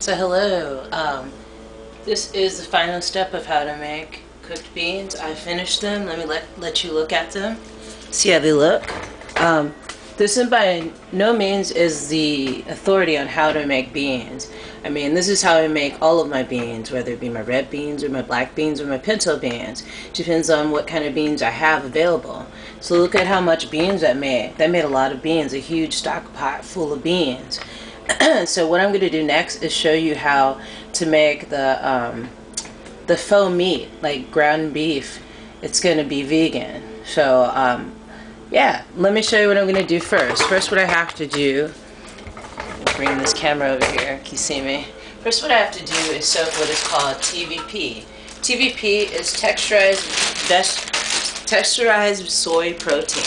So hello, this is the final step of how to make cooked beans. I finished them. Let me let you look at them, see how they look. This is by no means is the authority on how to make beans. I mean, this is how I make all of my beans, whether it be my red beans or my black beans or my pinto beans. Depends on what kind of beans I have available. So look at how much beans that made. That made a lot of beans, a huge stock pot full of beans. So what I'm going to do next is show you how to make the faux meat, like ground beef. It's going to be vegan. So yeah, let me show you what I'm going to do first. First, what I have to do, bring this camera over here, can you see me? First, what I have to do is soak what is called TVP. TVP is texturized soy protein.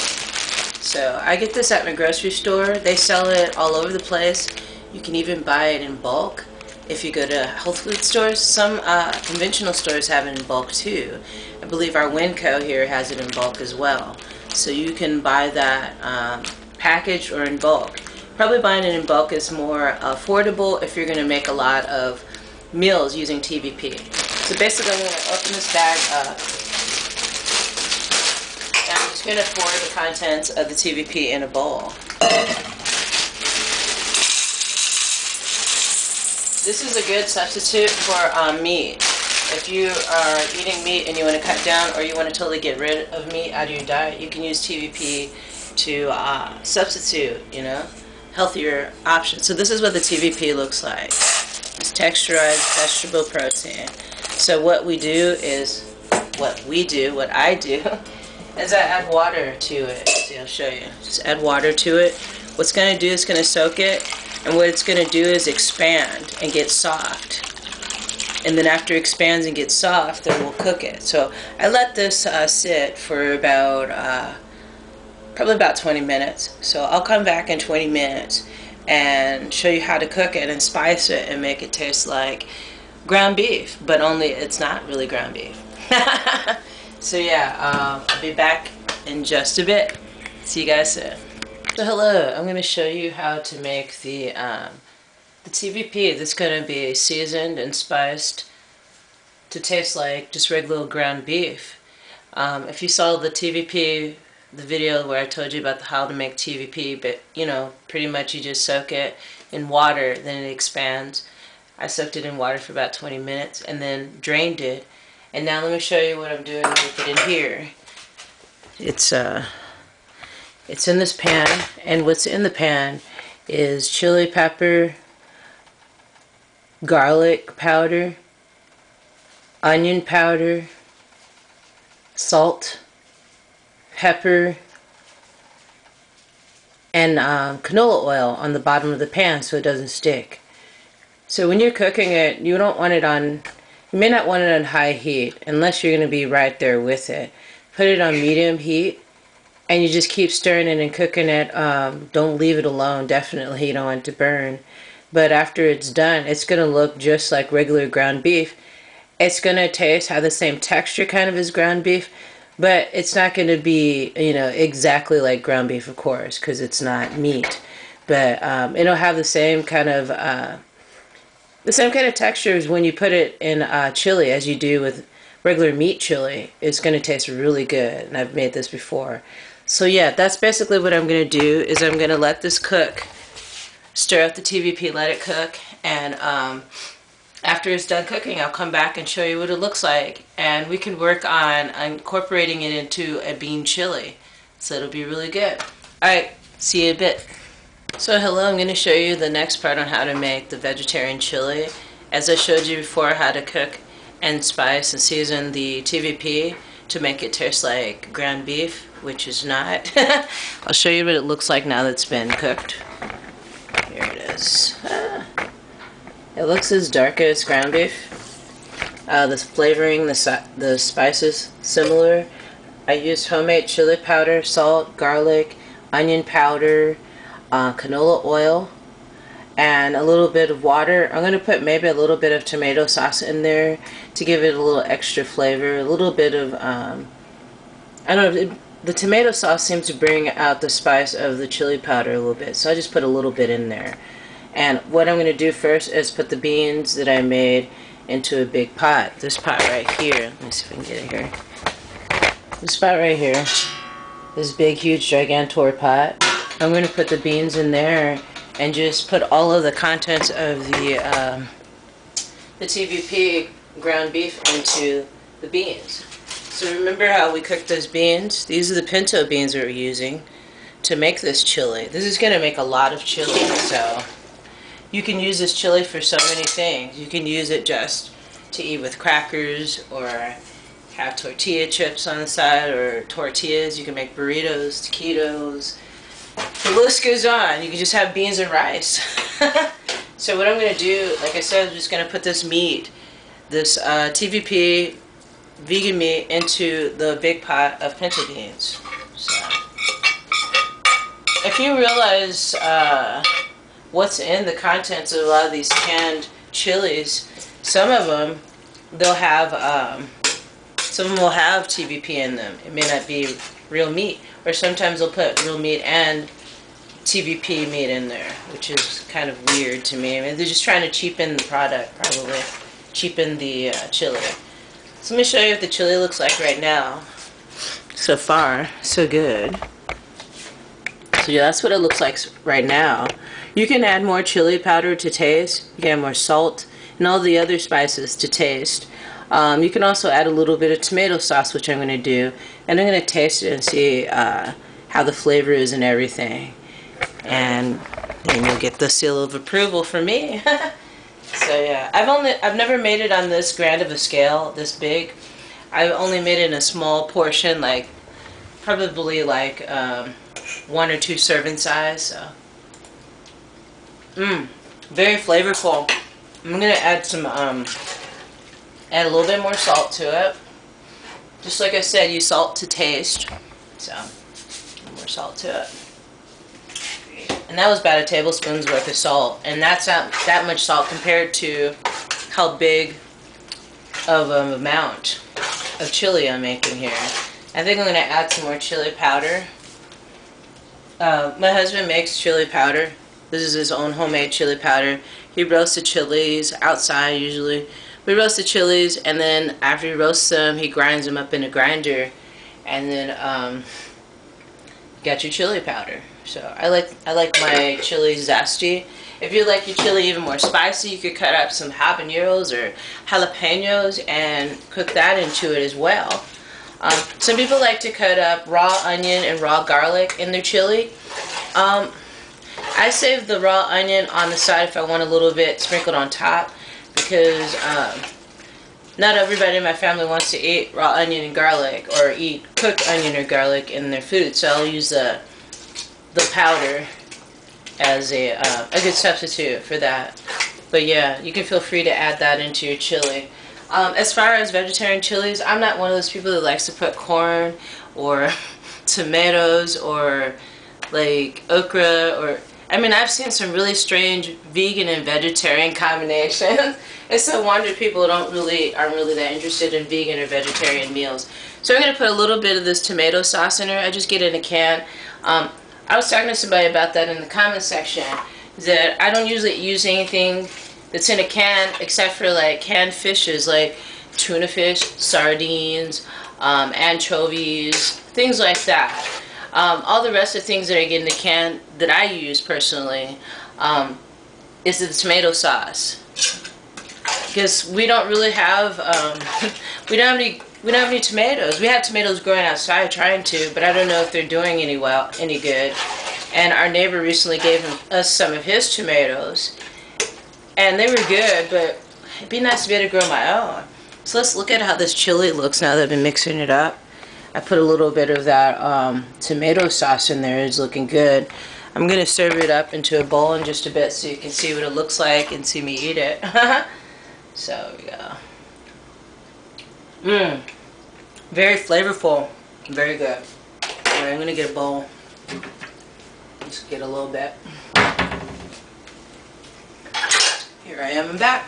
So I get this at my grocery store. They sell it all over the place. You can even buy it in bulk if you go to health food stores. Some conventional stores have it in bulk too. I believe our Winco here has it in bulk as well. So you can buy that packaged or in bulk. Probably buying it in bulk is more affordable if you're going to make a lot of meals using TVP. So basically I'm going to open this bag up. And I'm just going to pour the contents of the TVP in a bowl. This is a good substitute for meat. If you are eating meat and you want to cut down or you want to totally get rid of meat out of your diet, you can use TVP to substitute, you know, healthier options. So this is what the TVP looks like. It's texturized vegetable protein. So what we do is, what I do, is I add water to it. See, I'll show you. Just add water to it. What's going to do is going to soak it. And what it's going to do is expand and get soft. And then after it expands and gets soft, then we'll cook it. So I let this sit for about, probably about 20 minutes. So I'll come back in 20 minutes and show you how to cook it and spice it and make it taste like ground beef. But only it's not really ground beef. So yeah, I'll be back in just a bit. See you guys soon. So hello, I'm going to show you how to make the TVP. That's going to be seasoned and spiced to taste like just regular ground beef. If you saw the TVP, the video where I told you about how to make TVP, but you know, pretty much you just soak it in water, then it expands. I soaked it in water for about 20 minutes and then drained it. And now let me show you what I'm doing with it in here. It's in this pan, and what's in the pan is chili pepper, garlic powder, onion powder, salt, pepper, and canola oil on the bottom of the pan so it doesn't stick. So when you're cooking it, you don't want it on, you may not want it on high heat unless you're going to be right there with it. Put it on medium heat. And you just keep stirring it and cooking it. Don't leave it alone. Definitely, you don't want it to burn. But after it's done, it's going to look just like regular ground beef. It's going to have the same texture kind of as ground beef. But it's not going to be, you know, exactly like ground beef, of course, because it's not meat. But it'll have the same kind of texture as when you put it in chili, as you do with regular meat chili. It's going to taste really good. And I've made this before. So yeah, that's basically what I'm going to do, is I'm going to let this cook, stir up the TVP, let it cook, and after it's done cooking, I'll come back and show you what it looks like, and we can work on incorporating it into a bean chili, so it'll be really good. Alright, see you in a bit. So hello, I'm going to show you the next part on how to make the vegetarian chili. As I showed you before, how to cook and spice and season the TVP to make it taste like ground beef, which is not. I'll show you what it looks like now that it's been cooked. Here it is. It looks as dark as ground beef. The flavoring, the spices, similar. I used homemade chili powder, salt, garlic, onion powder, canola oil, and a little bit of water. I'm going to put maybe a little bit of tomato sauce in there to give it a little extra flavor. A little bit of, I don't know, the tomato sauce seems to bring out the spice of the chili powder a little bit, so I just put a little bit in there. And what I'm going to do first is put the beans that I made into a big pot. This pot right here. Let me see if I can get it here. This pot right here. This big, huge, gigantor pot. I'm going to put the beans in there and just put all of the contents of the TVP ground beef into the beans. So remember how we cooked those beans? These are the pinto beans that we're using to make this chili. This is going to make a lot of chili, so you can use this chili for so many things. You can use it just to eat with crackers, or have tortilla chips on the side, or tortillas. You can make burritos, taquitos. The list goes on. You can just have beans and rice. So what I'm going to do, like I said, I'm just going to put this meat, this TVP vegan meat, into the big pot of pinto beans. So if you realize what's in the contents of a lot of these canned chilies, some of them they'll have some of them will have TVP in them. It may not be real meat, or sometimes they'll put real meat and TVP meat in there, which is kind of weird to me. I mean, they're just trying to cheapen the product, probably cheapen the chili. So let me show you what the chili looks like right now. So far, so good. So yeah, that's what it looks like right now. You can add more chili powder to taste. You can add more salt and all the other spices to taste. You can also add a little bit of tomato sauce, which I'm going to do. And I'm going to taste it and see how the flavor is and everything. And then you'll get the seal of approval from me. So yeah, I've never made it on this grand of a scale, this big. I've only made it in a small portion, like probably like 1 or 2 serving size. So, very flavorful. I'm gonna add some add a little bit more salt to it. Just like I said, use salt to taste. So, more salt to it. And that was about a tablespoon's worth of salt. And that's not that much salt compared to how big of an amount of chili I'm making here. I think I'm going to add some more chili powder. My husband makes chili powder. This is his own homemade chili powder. He roasts the chilies outside usually. We roast the chilies, and then after he roasts them, he grinds them up in a grinder. And then you got your chili powder. So I like my chili zesty. If you like your chili even more spicy, you could cut up some habaneros or jalapenos and cook that into it as well. Some people like to cut up raw onion and raw garlic in their chili. I save the raw onion on the side if I want a little bit sprinkled on top, because not everybody in my family wants to eat raw onion and garlic, or eat cooked onion or garlic in their food. So I'll use the powder as a good substitute for that. But yeah, you can feel free to add that into your chili. As far as vegetarian chilies, I'm not one of those people that likes to put corn or tomatoes or like okra, or I mean, I've seen some really strange vegan and vegetarian combinations. It's no wonder people aren't really that interested in vegan or vegetarian meals. So I'm going to put a little bit of this tomato sauce in there. I just get it in a can. I was talking to somebody about that in the comment section, that I don't usually use anything that's in a can except for like canned fishes, like tuna fish, sardines, anchovies, things like that. All the rest of the things that I get in the can that I use personally is the tomato sauce, because we don't really have we don't have any tomatoes. We have tomatoes growing outside, trying to, but I don't know if they're doing any good. And our neighbor recently gave us some of his tomatoes, and they were good, but it'd be nice to be able to grow my own. So let's look at how this chili looks now that I've been mixing it up. I put a little bit of that tomato sauce in there. It's looking good. I'm going to serve it up into a bowl in just a bit so you can see what it looks like and see me eat it. So, yeah. Very flavorful. Very good. Alright, I'm going to get a bowl. Just get a little bit. Here I am, I'm back.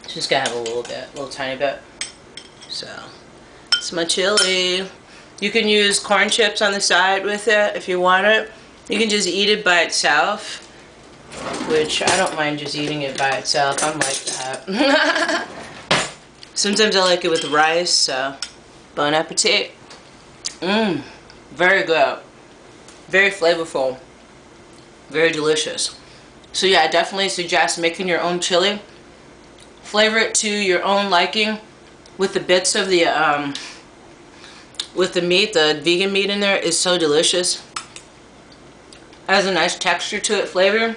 Just gotta have a little bit, a little tiny bit. So, it's my chili. You can use corn chips on the side with it if you want it. You can just eat it by itself. which I don't mind just eating it by itself. I'm like that. Sometimes I like it with rice, so bon appetit. Mmm, very good. Very flavorful. Very delicious. So yeah, I definitely suggest making your own chili. Flavor it to your own liking with the bits of the with the meat. The vegan meat in there is so delicious. Has a nice texture to it, flavor.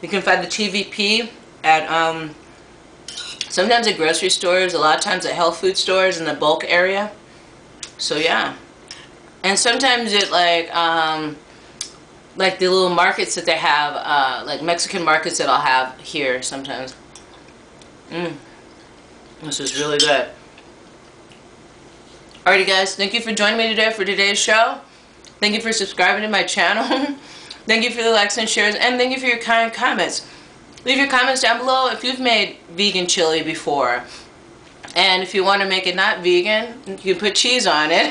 You can find the TVP at sometimes at grocery stores, a lot of times at health food stores in the bulk area. So yeah. And sometimes it like the little markets that they have, like Mexican markets that I'll have here sometimes. This is really good. Alrighty guys, thank you for joining me today for today's show. Thank you for subscribing to my channel. Thank you for the likes and shares, and thank you for your kind comments. Leave your comments down below if you've made vegan chili before. And if you want to make it not vegan, you can put cheese on it.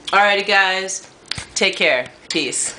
Alrighty guys, take care. Peace.